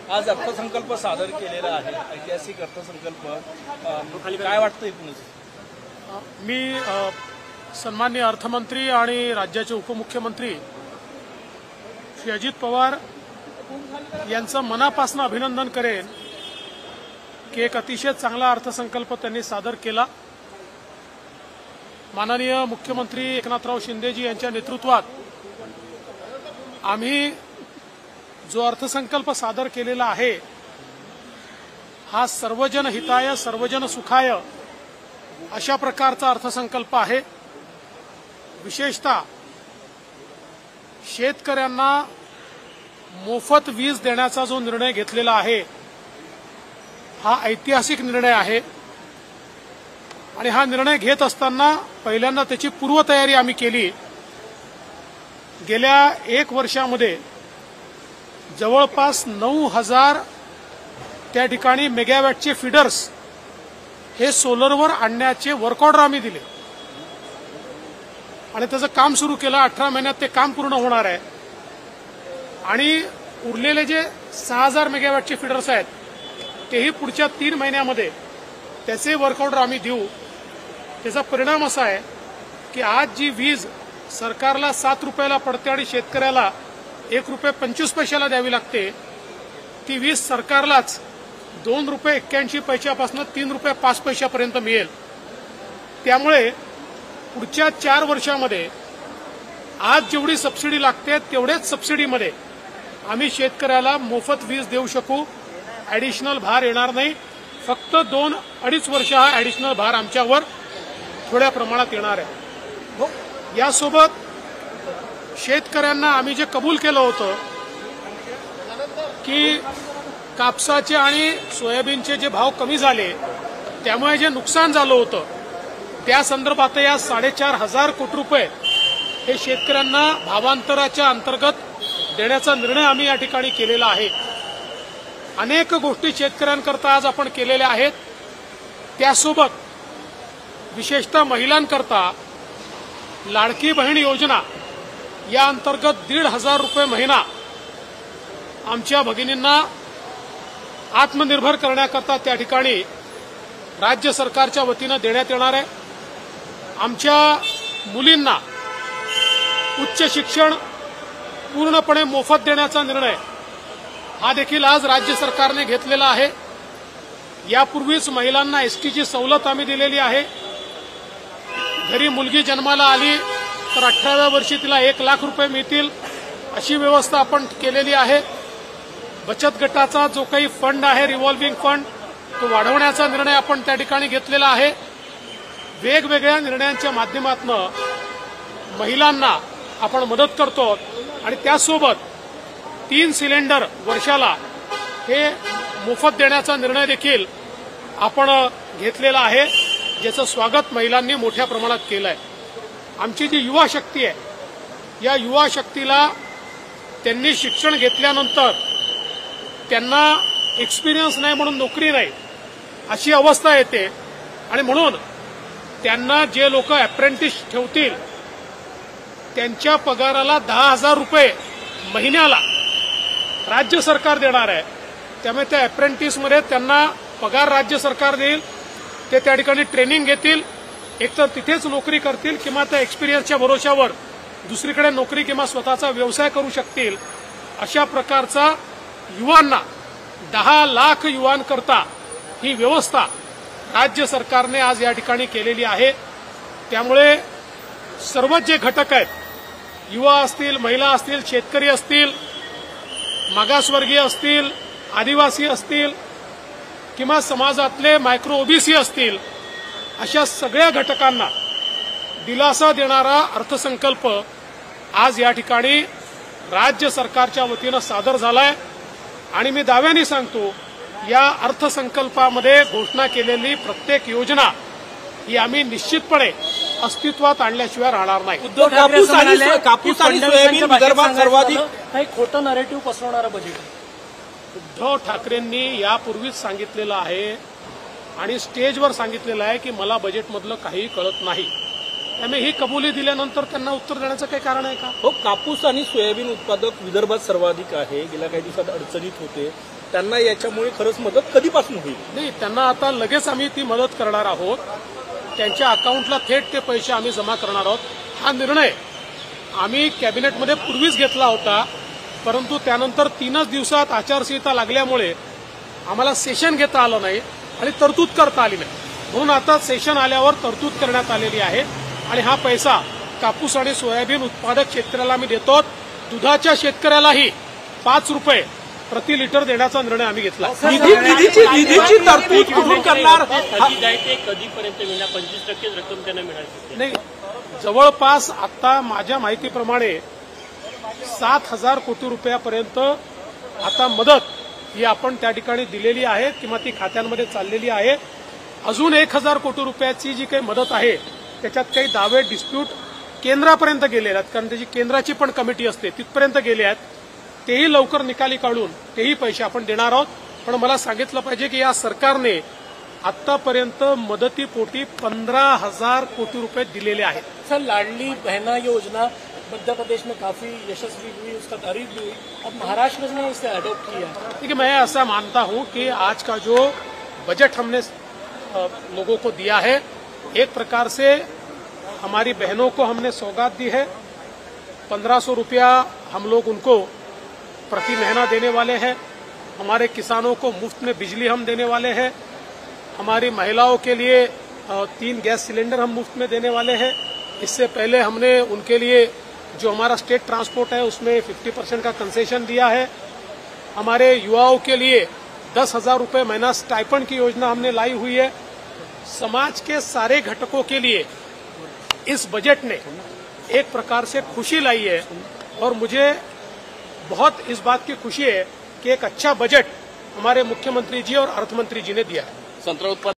आज अर्थसंकल्प सादर केलेला आहे, ऐतिहासिक अर्थसंकल्प, काय वाटतं एकूणच? मी सन्माननीय अर्थमंत्री आणि राज्याचे उपमुख्यमंत्री श्री अजित पवार यांचं मनापासून अभिनंदन करेन की एक अतिशय चांगला अर्थसंकल्प त्यांनी सादर केला। माननीय मुख्यमंत्री एकनाथराव शिंदेजी यांच्या नेतृत्वात आम्ही जो अर्थसंकल्प सादर केलेला आहे हा सर्वजन हिताय सर्वजन सुखाय अशा प्रकारचा अर्थसंकल्प आहे। विशेषतः शेतकऱ्यांना मोफत वीज देण्याचा जो निर्णय घेतलेला आहे हा ऐतिहासिक निर्णय आहे आणि हा निर्णय घेत असताना पहिल्यांदा त्याची पूर्वतयारी आम्ही केली। गेल्या 1 वर्षामध्ये जवळपास 9,000 त्या ठिकाणी मेगावॅटचे फीडर्स हे सोलरवर आणण्याचे वर्क ऑर्डर आम्ही दिले आणि त्याचं काम सुरू केलं। 18 महिन्यात ते काम पूर्ण होणार आहे आणि उरलेले जे 6,000 मेगावॅटचे फीडर्स आहेत तेही पुढच्या 3 महिन्यामध्ये त्याचे वर्क ऑर्डर आम्ही देऊ। त्याचा परिणाम असा आहे की आज जी वीज सरकारला 7 रुपयाला पडते आणि शेतकऱ्याला ₹1.25 द्यावी लागते, ती वीज सरकारलाच ₹2.81 पासून ₹3.05 पर्यंत मिळेल। त्यामुळे पुढच्या 4 वर्षामध्ये आज जेवढी सबसिडी लागते तेवढेच सबसिडीमध्ये आम्ही शेतकऱ्याला मोफत वीज देऊ शकू। ऍडिशनल भार येणार नाही, फक्त 2-2.5 वर्ष हा ऍडिशनल भार आमच्यावर थोड्या प्रमाणात येणार आहे। यासोबत शेतकऱ्यांना आम्ही जे कबूल केलं होतं की कापसाचे आणि सोयाबीनचे जे भाव कमी झाले त्यामुळे जे नुकसान झालं होतं त्या संदर्भात या 4,500 कोटी रुपये हे शेतकऱ्यांना भावांतराच्या अंतर्गत देण्याचा निर्णय आम्ही या ठिकाणी केलेला आहे। अनेक गोष्टी शेतकऱ्यांकरता आज आपण केलेल्या आहेत। त्यासोबत विशेषतः महिलांकरता लाडकी बहीण योजना या अंतर्गत 1,500 रुपये महिना आमच्या भगिनींना आत्मनिर्भर करण्याकरता त्या ठिकाणी राज्य सरकारच्या वतीनं देण्यात येणार आहे। आमच्या मुलींना उच्च शिक्षण पूर्णपणे मोफत देण्याचा निर्णय हा देखील आज राज्य सरकारने घेतलेला आहे। यापूर्वीच महिलांना एसटीची सवलत आम्ही दिलेली आहे। घरी मुलगी जन्माला आली तर 18व्या वर्षी तिला 1,00,000 रुपये मिळतील अशी व्यवस्था आपण केलेली आहे। बचत गटाचा जो काही फंड आहे रिव्हॉल्व्हिंग फंड तो वाढवण्याचा निर्णय आपण त्या ठिकाणी घेतलेला आहे। वेगवेगळ्या निर्णयांच्या माध्यमातून महिलांना आपण मदत करतो आणि त्यासोबत 3 सिलेंडर वर्षाला हे मोफत देण्याचा निर्णय देखील आपण घेतलेला आहे, ज्याचं स्वागत महिलांनी मोठ्या प्रमाणात केलं आहे। आमची जी युवा शक्ती आहे या युवा शक्तीला त्यांनी शिक्षण घेतल्यानंतर त्यांना एक्सपिरियन्स नाही म्हणून नोकरी नाही अशी अवस्था येते आणि म्हणून त्यांना जे लोक अप्रेंटिस ठेवतील त्यांच्या पगाराला 10,000 रुपये महिन्याला राज्य सरकार देणार आहे। त्यामुळे त्या अप्रेंटिसमध्ये त्यांना पगार राज्य सरकार देईल, ते त्या ठिकाणी ट्रेनिंग घेतील, एकतर तिथेच नोकरी करतील किंवा त्या एक्सपिरियन्सच्या भरोशावर दुसरीकडे नोकरी किंवा स्वतःचा व्यवसाय करू शकतील। अशा प्रकारचा युवांना 10 लाख युवांकरता ही व्यवस्था राज्य सरकारने आज या ठिकाणी केलेली आहे। त्यामुळे सर्व जे घटक आहेत, युवा असतील, महिला असतील, शेतकरी असतील, मागासवर्गीय असतील, आदिवासी असतील किंवा समाजातले मायक्रो ओबीसी असतील, अशा सगळ्या घटकांना दिलासा देणारा अर्थसंकल्प आज या ठिकाणी राज्य सरकारच्या वतीनं सादर झालाय आणि मी दाव्याने सांगतो या अर्थसंकल्पामध्ये घोषणा केलेली प्रत्येक योजना ही आम्ही निश्चितपणे अस्तित्वात आणल्याशिवाय राहणार नाही। उद्धव कापूस आणि सोयाबीन विदर्भात सर्वाधिक काही खोटं नरेटिव्ह पसरवणारं बजेट उद्धव ठाकरेंनी यापूर्वीच सांगितलेलं आहे आणि स्टेजवर सांगितलेलं आहे की मला बजेटमधलं काही कळत नाही। त्यामुळे ही कबुली दिल्यानंतर त्यांना उत्तर देण्याचं काही कारण आहे का? हो, कापूस आणि सोयाबीन उत्पादक विदर्भात सर्वाधिक आहे. गेल्या काही दिवसात अडचणीत होते. त्यांना याच्यामुळे खरंच मदत कधीपासून होईल? नाही, त्यांना आता लगेच आम्ही ती मदत करणार आहोत. त्यांच्या अकाउंटला थेट ते पैसे आम्ही जमा करणार आहोत. हा निर्णय आम्ही कॅबिनेटमध्ये पूर्वीच घेतला होता, परंतु त्यानंतर 3च दिवसात आचारसंहिता लागल्यामुळे आम्हाला सेशन घेता आलं नाही आणि तरतूद करता आली नाही. म्हणून आता सेशन आल्यावर तरतूद करण्यात आलेली आहे आणि हा पैसा कापूस आणि सोयाबीन उत्पादक शेतकऱ्याला आम्ही देतो. दुधाच्या शेतकऱ्यालाही 5 रुपये प्रति लिटर देण्याचा निर्णय आम्ही घेतला. निधीची तरतूद कुठून करणार? कधीपर्यंत मिळणार? 25% रक्कम त्यांना मिळाली नाही, जवळपास आता माझ्या माहितीप्रमाणे 7,000 कोटी रुपयापर्यंत आता मदत ही आपण त्या ठिकाणी दिलेली आहे किंवा ती खात्यांमध्ये चाललेली आहे. अजून 1,000 कोटी रुपयाची जी काही मदत आहे त्याच्यात काही दावे डिस्प्यूट केंद्रापर्यंत गेलेले आहेत, कारण त्याची केंद्राची पण कमिटी असते, तिथपर्यंत गेले आहेत. तेही लवकर निकाली काढून तेही पैसे आपण देणार आहोत. पण मला सांगितलं पाहिजे की या सरकारने आतापर्यंत मदतीपोटी 15,000 कोटी रुपये दिलेले आहेत. सर, लाडली बहना योजना मध्य प्रदेश में काफी यशस्वी हुई, उसका तारीफ भी हुई. अब महाराष्ट्र ने इसे अडॉप्ट किया. देखिए, मैं ऐसा मानता हूं कि आज का जो बजट हमने लोगों को दिया है, एक प्रकार से हमारी बहनों को हमने सौगात दी है. 1500 रुपया हम लोग उनको प्रति महीना देने वाले हैं. हमारे किसानों को मुफ्त में बिजली हम देने वाले हैं. हमारी महिलाओं के लिए 3 गैस सिलेंडर हम मुफ्त में देने वाले हैं. इससे पहले हमने उनके लिए जो हमारा स्टेट ट्रांसपोर्ट है उसमें 50% का कंसेशन दिया है. हमारे युवाओं के लिए 10,000 रुपये महीना स्टाइपेंड की योजना हमने लाई हुई है. समाज के सारे घटकों के लिए इस बजट ने एक प्रकार से खुशी लाई है और मुझे बहुत इस बात की खुशी है कि एक अच्छा बजट हमारे मुख्यमंत्री जी और अर्थमंत्री जी ने दिया है. संत्रा उत्पादक